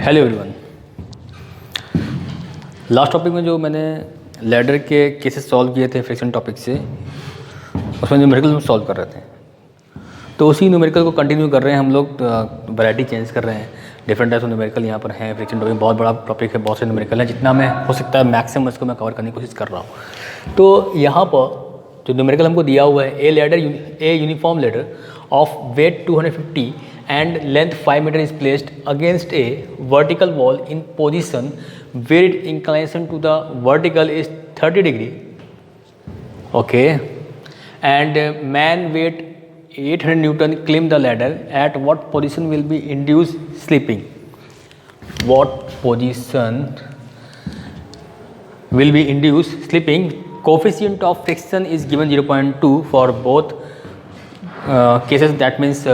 Hello everyone. Last topic में जो मैंने लैडर के केसेस सॉल्व किए थे फ्रिक्शन टॉपिक से, उसमें न्यूमेरिकल हम सॉल्व कर रहे थे। तो उसी न्यूमेरिकल को कंटिन्यू कर रहे हैं हम लोग, वैरायटी चेंज कर रहे हैं। डिफरेंट टाइप्स ऑफ न्यूमेरिकल यहाँ पर हैं। फ्रिक्शन टॉपिक बहुत बड़ा टॉपिक है, बहुत से न्यूमेरिकल हैं। जितना मैं हो सकता है मैक्सिमम इसको मैं कवर करने की कोशिश कर रहा हूँ। तो यहाँ पर जो न्यूमेरिकल हमको दिया हुआ है, a uniform ladder of weight 250 and length 5 meter is placed against a vertical wall in position where its inclination to the vertical is 30 degree. Okay, and man weight 800 Newton climb the ladder. At what position will be induced slipping? What position will be induced slipping? Coefficient of friction is given 0.2 for both cases. That means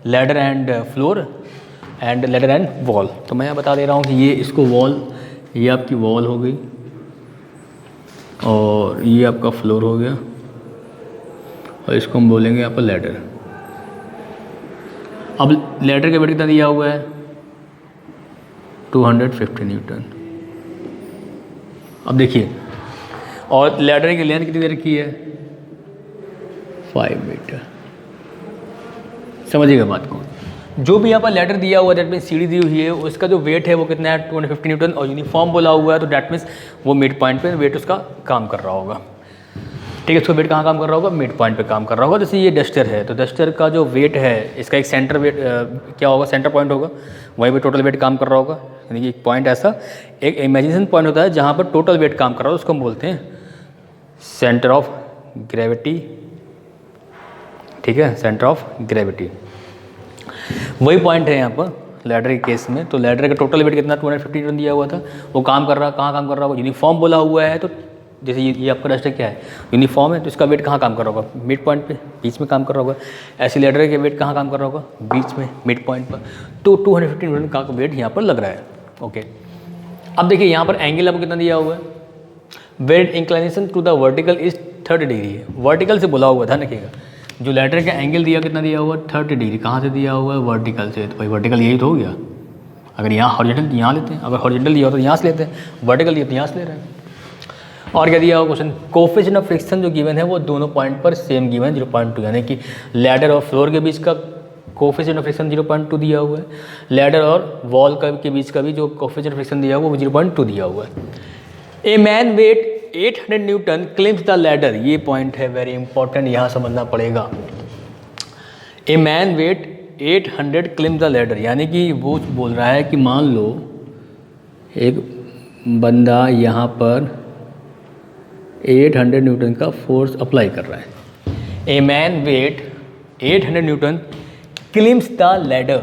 ladder and floor and ladder and wall. तो मैं यहाँ बता दे रहा हूँ कि ये इसको wall, ये आपकी वॉल हो गई और ये आपका फ्लोर हो गया और इसको हम बोलेंगे यहाँ पर लैडर। अब लैडर का वेट कितना दिया हुआ है? 250 न्यूटन। अब देखिए, और लैडर की लेंथ कितनी दे रखी है? 5 मीटर। समझिएगा बात को। जो भी यहाँ पर लैडर दिया हुआ है, दैट मीन्स सीढ़ी दी हुई है, उसका जो वेट है वो कितना है? 250 न्यूटन। और यूनिफॉर्म बोला हुआ है तो दैट मीन्स वो मिड पॉइंट पे वेट उसका काम कर रहा होगा। ठीक है, उसका वेट कहाँ काम कर रहा होगा? मिड पॉइंट पे काम कर रहा होगा। जैसे ये डस्टर है तो डस्टर का जो वेट है, इसका एक सेंटर वेट क्या होगा? सेंटर पॉइंट होगा, वहीं पर टोटल वेट काम कर रहा होगा। यानी कि एक पॉइंट ऐसा, एक इमेजिनेशन पॉइंट होता है जहाँ पर टोटल वेट काम कर रहा होगा, उसको हम बोलते हैं सेंटर ऑफ ग्रेविटी। ठीक है, सेंटर ऑफ ग्रेविटी वही पॉइंट है यहाँ पर लैडर के केस में। तो लैडर का टोटल वेट कितना? 250 न्यूटन दिया हुआ था। वो काम कर रहा, कहाँ काम कर रहा होगा? यूनिफॉर्म बोला हुआ है। तो जैसे ये आपका डस्टर क्या है? यूनिफॉर्म है, तो इसका वेट कहाँ काम कर रहा होगा? मिड पॉइंट पे, बीच में काम कर रहा होगा। ऐसे लैडर के वेट कहाँ काम कर रहा होगा? बीच में, मिड पॉइंट पर। तो 250 न्यूटन का वेट यहाँ पर लग रहा है। ओके, अब देखिए यहाँ पर एंगल आपको कितना दिया हुआ है? Wait inclination to the vertical is 30 degree है। वर्टिकल से बोला हुआ, ध्यान रखिएगा। जो लैडर का एंगल दिया कितना दिया हुआ? 30 डिग्री। कहाँ से दिया हुआ है? वर्टिकल से। तो भाई वर्टिकल यही तो हो गया। अगर यहाँ हॉरिजॉन्टल यहाँ लेते हैं, अगर हॉरिजॉन्टल दिया हो तो यहाँ से लेते हैं, वर्टिकल दिया तो यहाँ से ले रहे हैं। और क्या दिया हुआ क्वेश्चन? कोफिशिएंट ऑफ फ्रिक्शन जो गिवन है वो दोनों पॉइंट पर सेम गिवन है, 0.2। यानी कि लैडर और फ्लोर के बीच का कोफिशिएंट ऑफ फ्रिक्शन 0.2 दिया हुआ है। लैडर और वॉल के बीच का भी जो कोफिशिएंट ऑफ फ्रिक्शन दिया हुआ है वो 0.2 दिया हुआ है। A man wait 800 Newton claims the ladder. ये पॉइंट है वेरी इंपॉर्टेंट, यहाँ समझना पड़ेगा। A man wait 800 claims the ladder, यानी कि वो बोल रहा है कि मान लो एक बंदा यहाँ पर 800 न्यूटन का फोर्स अप्लाई कर रहा है। A man wait 800 Newton claims the ladder.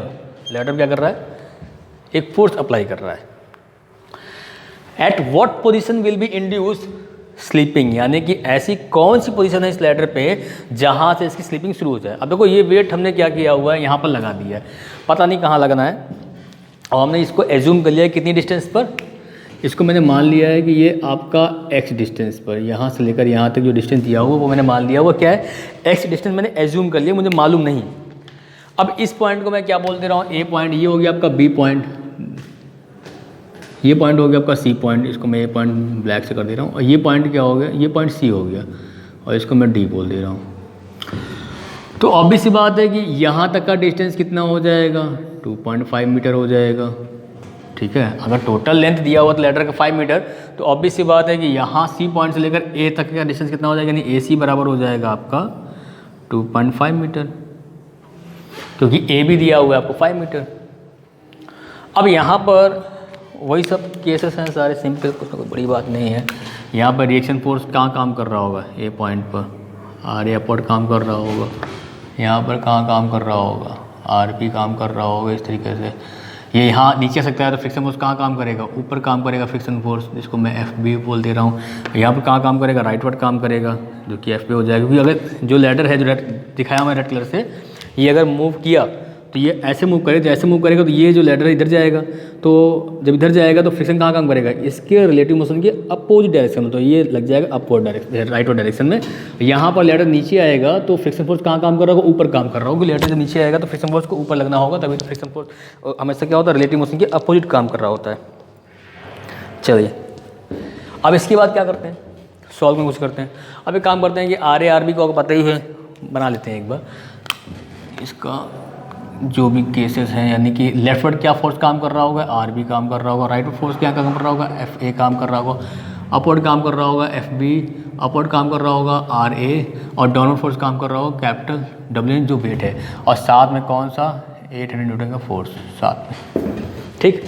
Ladder क्या कर रहा है? एक फोर्स अप्लाई कर रहा है। At what position will be induce sleeping, यानी कि ऐसी कौन सी पोजीशन है इस लैडर पे जहाँ से इसकी स्लीपिंग शुरू हो जाए। अब देखो, ये वेट हमने क्या किया हुआ है? यहाँ पर लगा दिया है, पता नहीं कहाँ लगना है। और हमने इसको एज्यूम कर लिया है कितनी डिस्टेंस पर? इसको मैंने मान लिया है कि ये आपका x डिस्टेंस पर, यहाँ से लेकर यहाँ तक जो डिस्टेंस दिया हुआ वो मैंने मान लिया हुआ क्या है? x डिस्टेंस मैंने एज्यूम कर लिया, मुझे मालूम नहीं। अब इस पॉइंट को मैं क्या बोल दे रहा हूँ? ए पॉइंट। ये हो गया आपका बी पॉइंट, ये पॉइंट हो गया आपका सी पॉइंट। इसको मैं ए पॉइंट ब्लैक से कर दे रहा हूँ। और ये पॉइंट क्या हो गया? ये पॉइंट सी हो गया और इसको मैं डी बोल दे रहा हूँ। तो ऑब्वियस सी बात है कि यहाँ तक का डिस्टेंस कितना हो जाएगा? 2.5 मीटर हो जाएगा। ठीक है, अगर टोटल लेंथ दिया हुआ तो लैडर का 5 मीटर, तो ऑब्वियस सी बात है कि यहाँ सी पॉइंट से लेकर ए तक का डिस्टेंस कितना हो जाएगा? यानी ए सी बराबर हो जाएगा आपका 2.5 मीटर, क्योंकि ए भी दिया हुआ है आपको 5 मीटर। अब यहाँ पर वही सब केसेस हैं सारे सिंपल, कुछ कोई बड़ी बात नहीं है। यहाँ पर रिएक्शन फोर्स कहाँ काम कर रहा होगा? ए पॉइंट पर आर ए अपॉर्ड काम कर रहा होगा। यहाँ पर कहाँ काम कर रहा होगा? आर पी काम कर रहा होगा। इस तरीके से ये यहाँ नीचे सकता है तो फ्रिक्शन फोर्स कहाँ काम करेगा? ऊपर काम करेगा फ्रिक्शन फोर्स, जिसको मैं एफ बी बोल दे रहा हूँ। यहाँ पर कहाँ काम करेगा? राइट वर्ड काम करेगा, जो कि एफ बी हो जाएगा। क्योंकि अगर जो लैडर है, जो दिखाया मैं रेड कलर से, ये अगर मूव किया तो ये ऐसे मूव करे, तो ऐसे मूव करेगा तो ये जो लैडर इधर जाएगा, तो जब इधर जाएगा तो फ्रिक्शन कहाँ काम करेगा, इसके रिलेटिव मोशन के अपोजिट डायरेक्शन में, तो ये लग जाएगा अपवर्ड डायरेक्शन, राइटवर्ड डायरेक्शन में। यहाँ पर लैडर नीचे आएगा तो फ्रिक्शन फोर्स कहाँ काम कर रहा होगा, ऊपर काम कर रहा होगा। लैडर जब नीचे आएगा तो फ्रिक्शन फोर्स को ऊपर लगना होगा, तभी तो फ्रिक्शन फोर्स हमेशा क्या होता है, रिलेटिव मोशन के अपोजिट काम कर रहा होता है। चलिए अब इसके बाद क्या करते हैं, सॉल्व में कुछ करते हैं। अब एक काम करते हैं कि आर ए आर बी को पता ही है, बना लेते हैं एक बार इसका जो भी केसेस हैं, यानी कि लेफ्टवर्ड क्या फोर्स काम कर रहा होगा, आर बी काम कर रहा होगा, राइटवर्ड फोर्स क्या काम कर रहा होगा, एफ ए काम कर रहा होगा, अपवर्ड काम कर रहा होगा एफ बी, अपवर्ड काम कर रहा होगा आर ए, और डाउनवर्ड फोर्स काम कर रहा होगा कैपिटल डब्ल्यू जो वेट है, और साथ में कौन सा 800 न्यूटन का फोर्स साथ में। ठीक,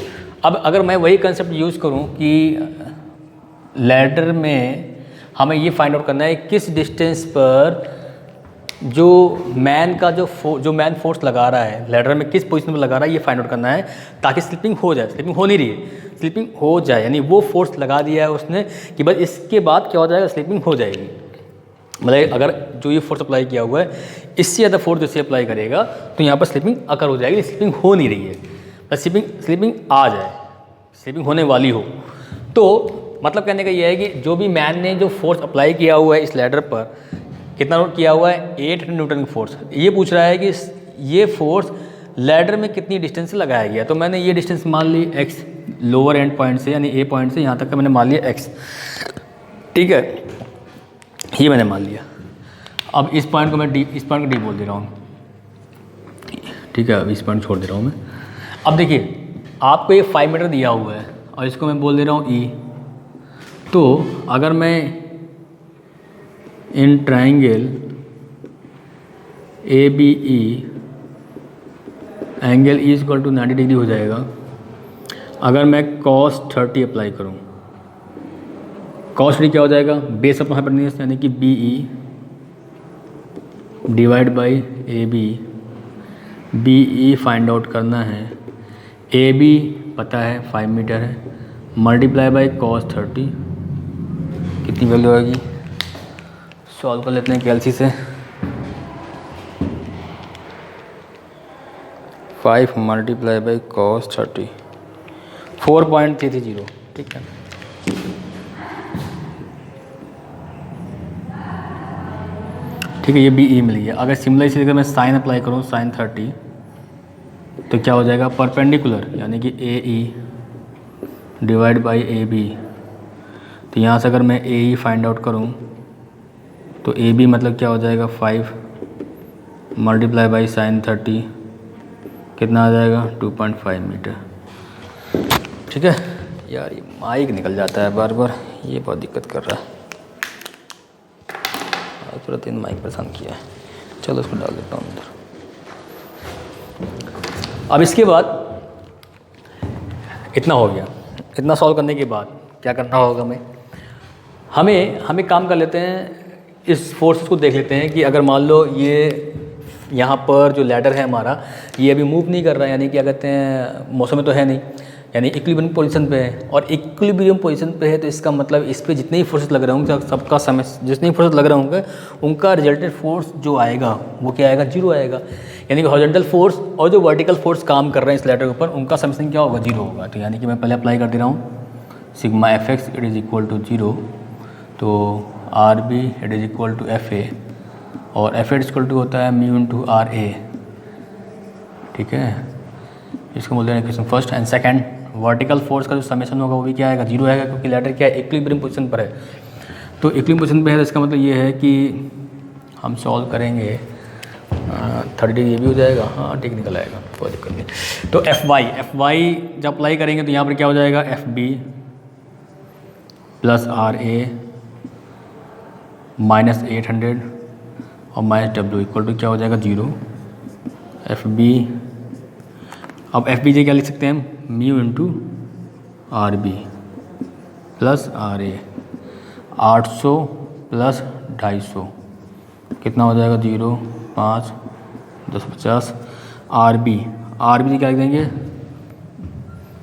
अब अगर मैं वही कंसेप्ट यूज़ करूँ कि लैडर में हमें ये फाइंड आउट करना है किस डिस्टेंस पर जो मैन का जो मैन फोर्स लगा रहा है लैडर में, किस पोजीशन पर लगा रहा है, ये फाइंड आउट करना है ताकि स्लिपिंग हो जाए। स्लिपिंग हो नहीं रही है, स्लिपिंग हो जाए, यानी वो फोर्स लगा दिया है उसने कि बस इसके बाद क्या हो जाएगा, स्लिपिंग हो जाएगी। मतलब अगर जो ये फोर्स अप्लाई किया हुआ है इससे ज़्यादा फोर्स जैसे अप्लाई करेगा तो यहाँ पर स्लिपिंग अकर हो जाएगी। स्लिपिंग हो नहीं रही है, बस स्लिपिंग आ जाए, स्लिपिंग होने वाली हो, तो मतलब कहने का ये है कि जो भी मैन ने जो फोर्स अप्लाई किया हुआ है इस लैडर पर, कितना नोट किया हुआ है 800 न्यूटन का फोर्स, ये पूछ रहा है कि ये फोर्स लैडर में कितनी डिस्टेंस से लगाया गया। तो मैंने ये डिस्टेंस मान ली x, लोअर एंड पॉइंट से यानी ए पॉइंट से यहाँ तक का मैंने मान लिया x, ठीक है, ये मैंने मान लिया। अब इस पॉइंट को मैं डी, इस पॉइंट को डी बोल दे रहा हूँ, ठीक है, अब इस पॉइंट छोड़ दे रहा हूँ मैं। अब देखिए आपको ये 5 मीटर दिया हुआ है और इसको मैं बोल दे रहा हूँ ई, तो अगर मैं in triangle A B E angle E equal to 90 degree हो जाएगा अगर मैं cos 30 अप्लाई करूँ। cos 30 क्या हो जाएगा, बेस ऑफ हाइपोटेन्यूज यानी कि B E divide by A B. B E find out करना है, ए बी पता है 5 मीटर है, मल्टीप्लाई बाई cos 30 कितनी वैल्यू आएगी, सॉल्व कर लेते हैं कैलसी से। 5 मल्टीप्लाई बाई cos 30 4.330, ठीक है। ठीक है, ये बी ई मिल गया। अगर सिमिलर इसी अगर मैं साइन अप्लाई करूँ sin 30 तो क्या हो जाएगा, परपेंडिकुलर यानी कि A E divide by A B. तो यहाँ से अगर मैं ए ई फाइंड आउट करूँ तो ए बी मतलब क्या हो जाएगा 5 मल्टीप्लाई बाई sin 30 कितना आ जाएगा 2.5 मीटर। ठीक है यार, ये माइक निकल जाता है बार बार, ये बहुत दिक्कत कर रहा है, तुरंत इन माइक परेशान किया है। चलो इसको डाल देता हूँ अंदर। अब इसके बाद इतना हो गया, इतना सॉल्व करने के बाद क्या करना होगा, हमें काम कर लेते हैं, इस फोर्सेस को देख लेते हैं कि अगर मान लो ये यहाँ पर जो लैडर है हमारा ये अभी मूव नहीं कर रहा है, यानी क्या कहते हैं मौसम में तो है नहीं, यानी इक्विलिब्रियम पोजीशन पे है, और इक्विलिब्रियम पोजीशन पे है तो इसका मतलब इस पे जितने ही फोर्सेस लग रहे होंगे सबका समय जितने ही फोर्सेस लग रहे होंगे उनका रिजल्टेंट फोर्स जो आएगा वो क्या आएगा, जीरो आएगा। यानी कि हॉरिजॉन्टल फोर्स और जो वर्टिकल फोर्स काम कर रहे हैं इस लैडर के ऊपर उनका समेशन क्या होगा, जीरो होगा। तो यानी कि मैं पहले अप्लाई कर दे रहा हूँ sigma F X it is equal to zero, तो R B it is equal to F A, और एफ एट इक्वल टू होता है म्यू इंटू आर ए। ठीक है, इसको बोलते हैं equation first. And second vertical force का जो समेशन होगा वो भी क्या आएगा, जीरो आएगा, क्योंकि लैडर क्या है इक्विलिब्रियम पोजीशन पर है। तो इक्विलिब्रियम पोजीशन पर है तो इसका मतलब ये है कि हम सॉल्व करेंगे 30 डिग्री ये भी हो जाएगा, हाँ ठीक निकल आएगा, कोई दिक्कत नहीं। तो एफ वाई जब अप्लाई करेंगे तो यहाँ पर क्या हो जाएगा, F B plus R A minus 800 और माइनस डब्ल्यू इक्वल टू क्या हो जाएगा, जीरो। एफ बी, अब एफ बी जे क्या लिख सकते हैं हम, mu into R B plus R A, 800 plus 250 कितना हो जाएगा, 0 5 10 50। आर बी क्या लिख देंगे,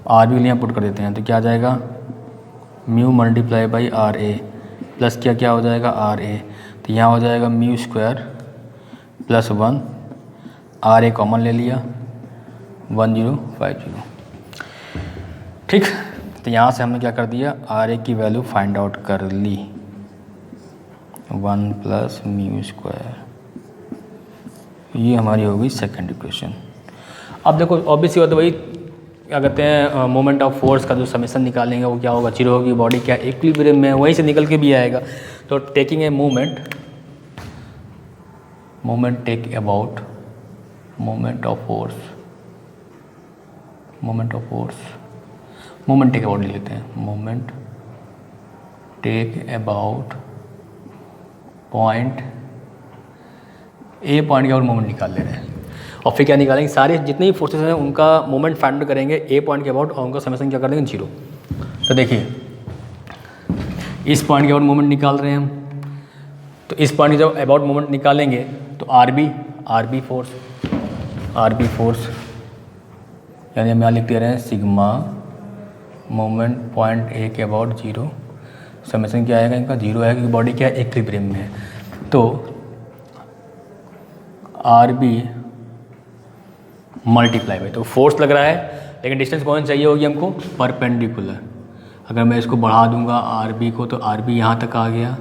आर बी के लिए पुट कर देते हैं तो क्या आ जाएगा, mu multiply by R A plus क्या हो जाएगा, आर ए। तो यहाँ हो जाएगा mu square plus 1, R A common ले लिया 1050। ठीक, तो यहाँ से हमने क्या कर दिया, आर ए की वैल्यू फाइंड आउट कर ली, 1 + μ²। ये हमारी हो गई सेकेंड इक्वेशन। अब देखो ऑब्वियसली बात है, वही क्या कहते हैं मोमेंट ऑफ फोर्स का जो समेशन निकालेंगे वो क्या होगा, 0 होगी, बॉडी क्या इक्विलिब्रियम में, वहीं से निकल के भी आएगा। तो taking a moment take about moment of force moment take about ले लेते हैं, moment take about point A, point के और मोमेंट निकाल ले रहे हैं। और फिर क्या निकालेंगे, सारे जितने भी फोर्सेस हैं उनका मोमेंट फाइंड करेंगे ए पॉइंट के अबाउट, और उनका समेशन क्या कर देंगे 0। तो देखिए इस पॉइंट के अबाउट मोमेंट निकाल रहे हैं हम, तो इस पॉइंट के जब अबाउट मोमेंट निकालेंगे तो आर बी फोर्स यानी हम यहाँ लिख दे रहे हैं सिग्मा मोमेंट पॉइंट ए के अबाउट 0, समेशन क्या आएगा इनका 0 है, क्योंकि बॉडी क्या है इक्विलिब्रियम में है। तो आर बी मल्टीप्लाई बाई, तो फोर्स लग रहा है लेकिन डिस्टेंस कौन चाहिए होगी हमको, परपेंडिकुलर। अगर मैं इसको बढ़ा दूंगा आर बी को, तो आर बी यहाँ तक आ गया,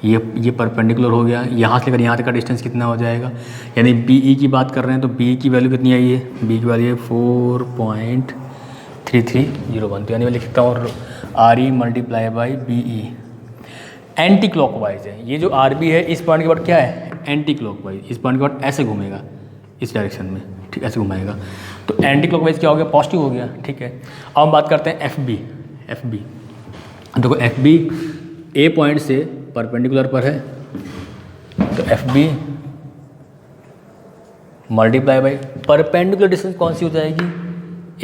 ये परपेंडिकुलर हो गया, यहाँ से लेकर यहाँ तक का डिस्टेंस कितना हो जाएगा, यानी बी ई की बात कर रहे हैं तो बी की वैल्यू कितनी आई है, बी की वैल्यू है 4.3301। तो यानी मैं लिखता हूँ R E multiply by B E. Anticlockwise है ये जो आर बी है, इस पॉइंट के बाद क्या है एंटी क्लॉकवाइज, इस पॉइंट के बाद ऐसे घूमेगा इस डायरेक्शन में, ठीक ऐसे घुमाएगा। तो एंटी क्लॉकवाइज क्या हो गया, पॉजिटिव हो गया, ठीक है। अब हम बात करते हैं एफ बी। देखो एफ बी ए पॉइंट से परपेंडिकुलर पर है, तो F B multiply by perpendicular distance कौन सी हो जाएगी,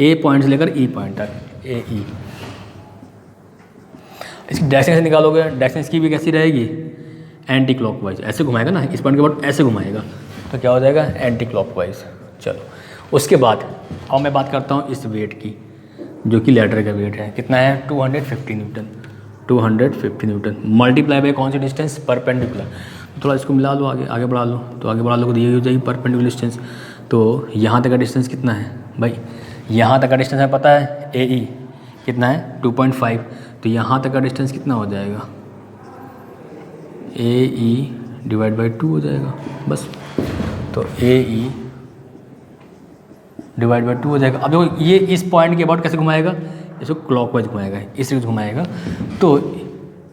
ए पॉइंट से लेकर ई पॉइंट तक, ए ई। इसकी डायरेक्शन निकालोगे, डायरेक्शन की भी कैसी रहेगी एंटी क्लॉकवाइज, ऐसे घुमाएगा ना, इस पॉइंट के बाद ऐसे घुमाएगा, तो क्या हो जाएगा एंटी क्लॉकवाइज। चलो उसके बाद अब मैं बात करता हूँ इस वेट की, जो कि लैडर का वेट है, कितना है 250 न्यूटन, 250 न्यूटन मल्टीप्लाई बाय कौन सी डिस्टेंस, परपेंडिकुलर। थोड़ा इसको मिला लो, आगे बढ़ा लो, तो आगे बढ़ा लो दी हो जाएगी परपेंडिकुलर डिस्टेंस। तो यहाँ तक का डिस्टेंस कितना है भाई, यहाँ तक का डिस्टेंस है पता है ए ई कितना है 2.5, तो यहाँ तक का डिस्टेंस कितना हो जाएगा ए ई डिवाइड बाई 2 हो जाएगा बस। तो ए ई डिवाइड बाई 2 हो जाएगा। अब देखो ये इस पॉइंट के अबाउट कैसे घुमाएगा, इसको क्लॉकवाइज घुमाएगा, इस तरह घुमाएगा, तो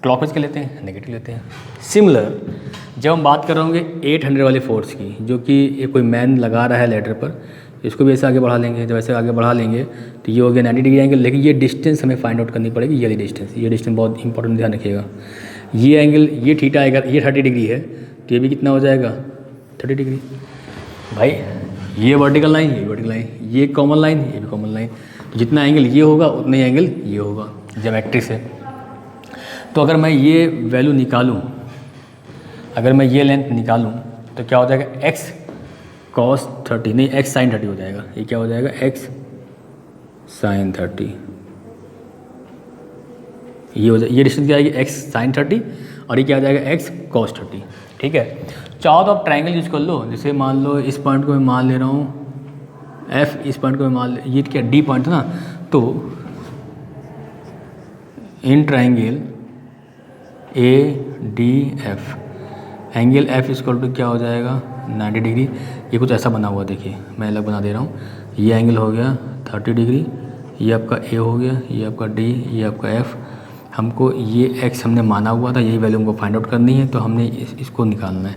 क्लॉकवाइज के लेते हैं, नेगेटिव लेते हैं। सिमिलर जब हम बात कर रहे होंगे 800 वाले फोर्स की, जो कि कोई मैन लगा रहा है लेडर पर, इसको भी ऐसे आगे बढ़ा लेंगे। जब ऐसे आगे बढ़ा लेंगे तो ये हो गया 90 डिग्री एंगल, लेकिन ये डिस्टेंस हमें फाइंड आउट करनी पड़ेगी, ये डिस्टेंस बहुत इंपॉर्टेंट, ध्यान रखिएगा। ये एंगल ये थीटा आएगा, ये 30 डिग्री है, तो ये भी कितना हो जाएगा 30 डिग्री। भाई ये वर्टिकल लाइन, ये वर्टिकल लाइन, ये कॉमन लाइन, ये भी कॉमन लाइन, तो जितना एंगल ये होगा उतना ही एंगल ये होगा ज्योमेट्री से। तो अगर मैं ये वैल्यू निकालूं, अगर मैं ये लेंथ निकालूं तो क्या हो जाएगा x cos 30, नहीं x sin 30 हो जाएगा। ये क्या हो जाएगा x sin 30, ये हो जाएगा, ये डिस्टेंस क्या आएगी x sin 30, और ये क्या हो जाएगा x cos 30, ठीक है। चाहो तो आप ट्रायंगल यूज़ कर लो, जैसे मान लो इस पॉइंट को मैं मान ले रहा हूँ f, इस पॉइंट को मैं मान ये क्या d पॉइंट था ना, तो in triangle ADF angle F equal to क्या हो जाएगा 90 डिग्री। ये कुछ ऐसा बना हुआ, देखिए मैं अलग बना दे रहा हूँ। ये एंगल हो गया 30 डिग्री, ये आपका A हो गया, ये आपका D, ये आपका F। हमको ये x हमने माना हुआ था, यही वैल्यू हमको फाइंड आउट करनी है, तो हमने इसको निकालना है।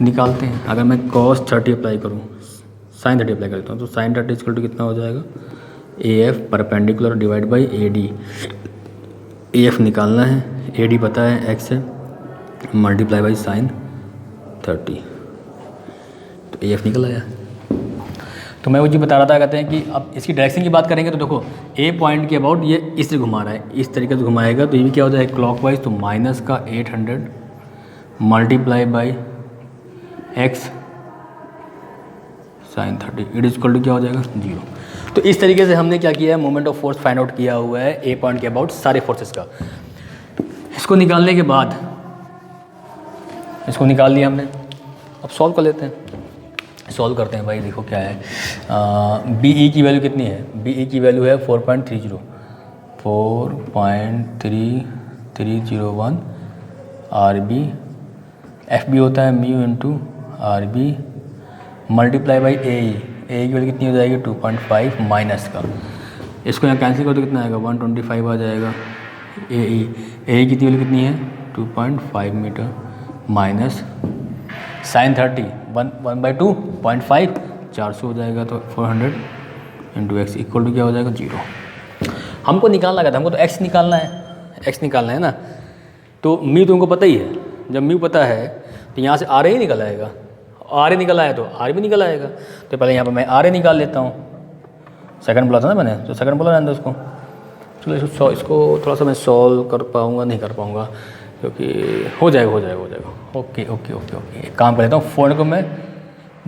निकालते हैं, अगर मैं cos 30 अप्लाई करूँ, sin 30 अप्लाई करता हूँ, तो sin 30 इक्वल टू कितना हो जाएगा AF perpendicular divide by AD। AF निकालना है, AD पता है x है, मल्टीप्लाई बाई sin 30, तो AF निकल आया। तो मैं वो जी बता रहा था, कहते हैं कि अब इसकी डायरेक्शन की बात करेंगे तो देखो A पॉइंट के अबाउट ये इस तरह घुमा रहा है, इस तरीके से घुमाएगा, तो ये भी क्या हो जाएगा क्लॉकवाइज, तो माइनस का 800 multiply by x sin 30 it equal to क्या हो जाएगा 0। तो इस तरीके से हमने क्या किया है, moment of force find out किया हुआ है A पॉइंट के अबाउट सारे फोर्सेस का। इसको निकालने के बाद, इसको निकाल लिया हमने, अब सॉल्व कर लेते हैं। सॉल्व करते हैं भाई। देखो क्या है, बी ई की वैल्यू कितनी है, बी ई की वैल्यू है 4.3301 आर बी, एफ बी होता है mu into R B multiply by A की वैल्यू कितनी हो जाएगी 2.5 माइनस का, इसको यहाँ कैंसिल कर दो कितना आएगा 125 आ जाएगा। ए की वैल्यू कितनी है 2.5 मीटर माइनस साइन 30 1/2.5 400 हो जाएगा, तो 400 इंटू एक्स इक्वल टू क्या हो जाएगा 0। हमको निकालना क्या था, हमको तो एक्स निकालना है ना। तो म्यू तुमको पता ही है, जब म्यू पता है तो यहाँ से आर ए ही निकल आएगा, आर ए निकल आया तो आर भी निकल आएगा। तो पहले यहाँ पर मैं आर ए निकाल लेता हूँ, सेकंड बोला था ना मैंने, तो सेकंड बोला रहने दो उसको। चलो इसको थोड़ा सा मैं सॉल्व कर पाऊँगा नहीं कर पाऊँगा, क्योंकि हो जाएगा। ओके। एक काम कर लेता हूँ, 400 को मैं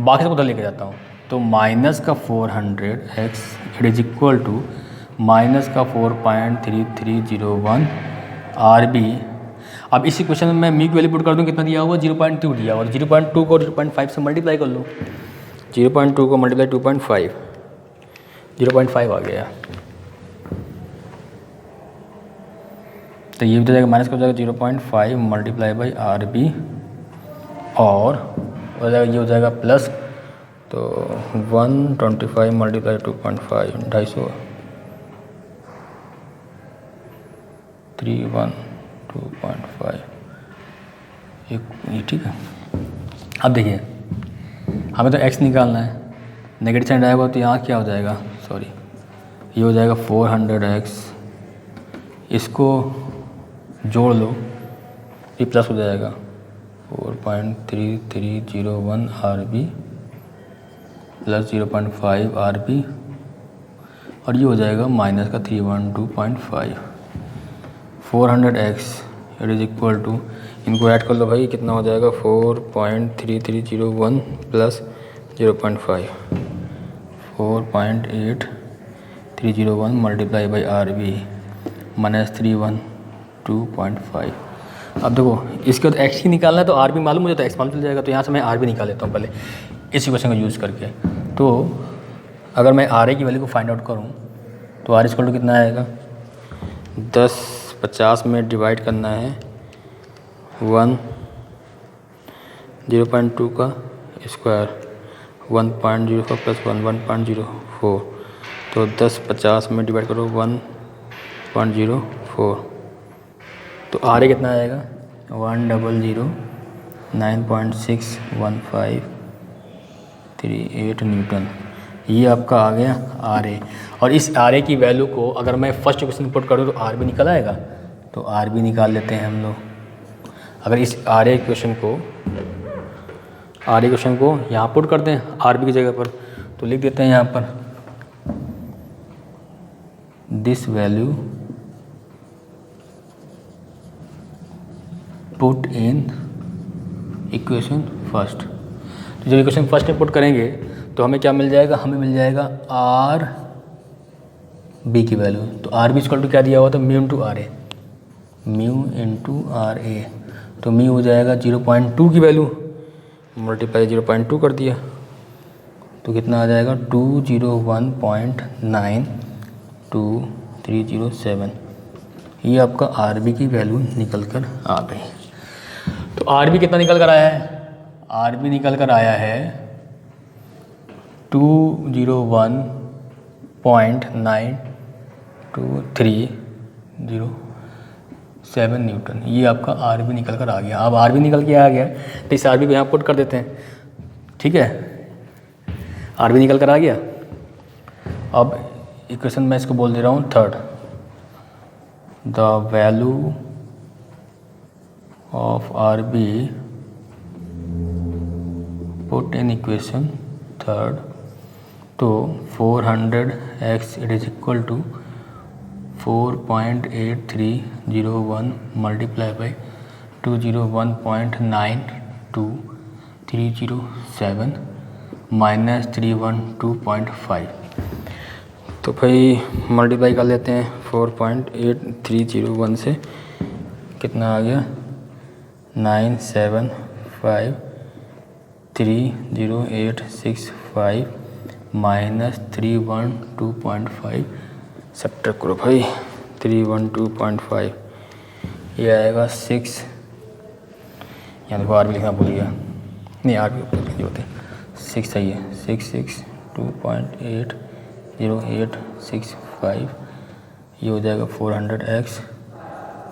बाकी से उधर लेके जाता हूँ, तो माइनस का 400x it is equal to minus का 4.3301 आर बी। अब इसी क्वेश्चन में मैं म्यू की वैल्यू पुट कर दूँ, कितना दिया हुआ 0.2 दिया हुआ, 0.2 को 0.5 से मल्टीप्लाई कर लो, 0.2 को मल्टीप्लाई 2.5 0.5 आ गया। तो ये भी हो जाएगा माइनस का हो जाएगा 0.5 मल्टीप्लाई बाई आर बी, और हो जाएगा ये हो जाएगा प्लस, तो 125 मल्टीप्लाई 2.5 250 312.5 ये ठीक है। अब देखिए हमें तो x निकालना है, नेगेटिव साइड आएगा तो यहाँ क्या हो जाएगा, सॉरी ये हो जाएगा 400x, इसको जोड़ लो ये प्लस हो जाएगा 4.3301 R B plus 0.5 R B, और ये हो जाएगा माइनस का 312.5 400x it is equal to, इनको ऐड कर लो भाई कितना हो जाएगा 4.3301 plus 0.5 4.8301 multiply by R B minus 312.5। अब देखो इसके बाद एक्स ही निकालना है, तो आर बी मालूम मुझे तो एक्स मालूम चल जाएगा, तो यहाँ से मैं आर बी निकाल लेता हूँ पहले इसी क्वेश्चन का यूज़ करके। तो अगर मैं आर ए की वैल्यू को फाइंड आउट करूँ तो आर इक्वल टू कितना आएगा, 10 50 में डिवाइड करना है 1 0.2 का स्क्वायर 1.04 प्लस 1 1.04, तो 10 50 में डिवाइड करो 1.04, तो आर ए कितना आएगा 100961538 न्यूटन। ये आपका आ गया आर ए, और इस आर ए की वैल्यू को अगर मैं फर्स्ट क्वेश्चन पुट करूँ तो आर बी निकल आएगा, तो आर बी निकाल लेते हैं हम लोग। अगर इस आर ए क्वेश्चन को यहाँ पुट करते हैं आर बी की जगह पर, तो लिख देते हैं यहाँ पर this value put in equation first. तो जब इक्वेशन फर्स्ट में पुट करेंगे तो हमें क्या मिल जाएगा, हमें मिल जाएगा आर बी की वैल्यू। तो आर बी इक्वल टू क्या दिया हुआ था, म्यू इंटू आर ए, तो म्यू हो जाएगा 0.2 की वैल्यू मल्टीप्लाई 0.2 कर दिया, तो कितना आ जाएगा 201.9307। ये आपका आर बी की वैल्यू निकल कर आ गई। तो आर बी कितना निकल कर आया है, आर बी निकल कर आया है 201.9237 न्यूटन। ये आपका आर बी निकल कर आ गया। अब आर बी निकल के आ गया तो इस आर बी को यहाँ पुट कर देते हैं, ठीक है, आर बी निकल कर आ गया। अब इक्वेशन मैं इसको बोल दे रहा हूँ third, the value of R B put in equation third, तो 400x it is equal to 4.8301 multiply by 201.92307 minus 312.5। तो भाई मल्टीप्लाई कर लेते हैं 4.8301 से, कितना आ गया 975 30865 माइनस 312.5 सब्ट्रैक्ट करो भाई, 312.5 ये आएगा 6, यहाँ देखो आर भी लिखना भूल गया, नहीं आर भी ऊपर लिखनी होती है, 6 सही है, 662.80865 ये हो जाएगा 400x,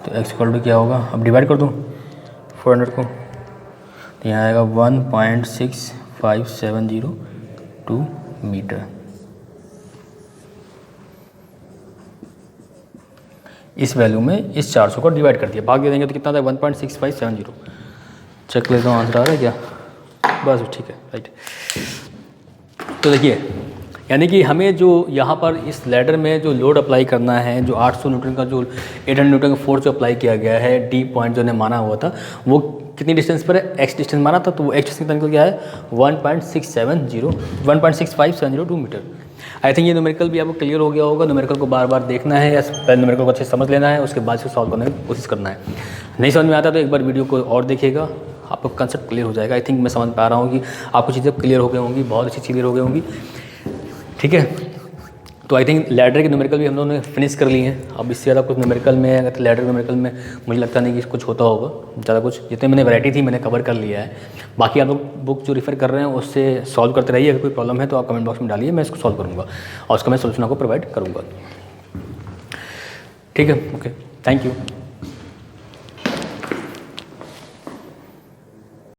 तो x इक्वल टू क्या होगा, अब डिवाइड कर दूँ 400 को, तो यहाँ आएगा 1.6572 मीटर। इस वैल्यू में इस 400 को डिवाइड कर दिया, भाग दे देंगे तो कितना था 1.6570। चेक लेता हूँ आंसर आ रहा है क्या, बस ठीक है राइट। तो देखिए यानी कि हमें जो यहाँ पर इस लैडर में जो लोड अप्लाई करना है, जो 800 न्यूटन का जो 800 न्यूटन का फोर्स जो अप्लाई किया गया है, डी पॉइंट जो ने माना हुआ था वो कितनी डिस्टेंस पर है, एक्स डिस्टेंस माना था, तो वो एक्स डिस्टेंस निकल गया है 1.6572 मीटर। आई थिंक ये न्यूमेरिकल भी आपको क्लियर हो गया होगा। न्यूमेरिकल को बार बार देखना है या पहले न्यूमेरिकल को अच्छे से समझ लेना है, उसके बाद से सॉल्व करने की कोशिश करना है। नहीं समझ में आता तो एक बार वीडियो को और देखिएगा, आपको कंसेप्ट क्लियर हो जाएगा। आई थिंक मैं समझ पा रहा हूँ कि आपको चीज़ें क्लियर हो गई होंगी, बहुत अच्छी क्लियर हो गई होंगी, ठीक है। तो आई थिंक लैडर के न्यूमेरिकल भी हम लोगों ने फिनिश कर लिए हैं। अब इससे ज़्यादा कुछ न्यूमेरिकल में, अगर लैडर न्यूमेरिकल में मुझे लगता नहीं कि कुछ होता होगा ज़्यादा कुछ, जितने मैंने वैरायटी थी मैंने कवर कर लिया है। बाकी आप लोग बुक जो रेफर कर रहे हैं उससे सॉल्व करते रहिए, अगर कोई प्रॉब्लम है तो आप कमेंट बॉक्स में डालिए, मैं इसको सॉल्व करूँगा और उसका मैं सोल्यूशन आपको प्रोवाइड करूँगा, ठीक है। Okay, thank you.